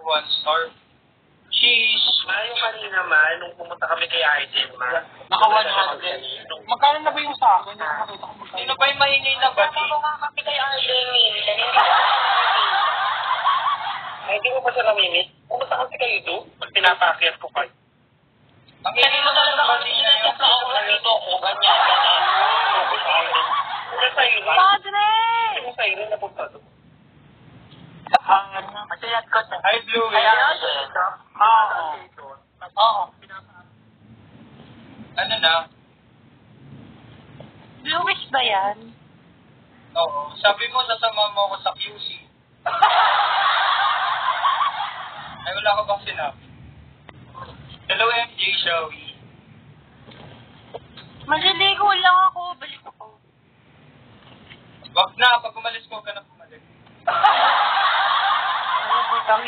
1 star. Cheese. Yung kanina man, nung pumunta kami kay Aiden man. Naka 100. Magkano na ba yung sa akin? Sino ba yung maingay na ba? Ako nga kami kay Aiden, Ay, di mo pa siya namimit? Pumunta kasi kayo doon? Pag pinapakyat ko kayo. Ang ingay mo talaga ba din na yung Nandito ako, ganyan. Padre! Yung sa irin na punta doon. Masayat ko siya. Hi, Blue. Oo. Ano na? Bluish ba yan? Oo. Sabi mo, sasama mo ako sa QC. Ay, wala ka bang sinabi? Hello, MJ, shall we? Maliligo lang ako. Balik ako. Wag na, pag umalis mo ka na pumalit.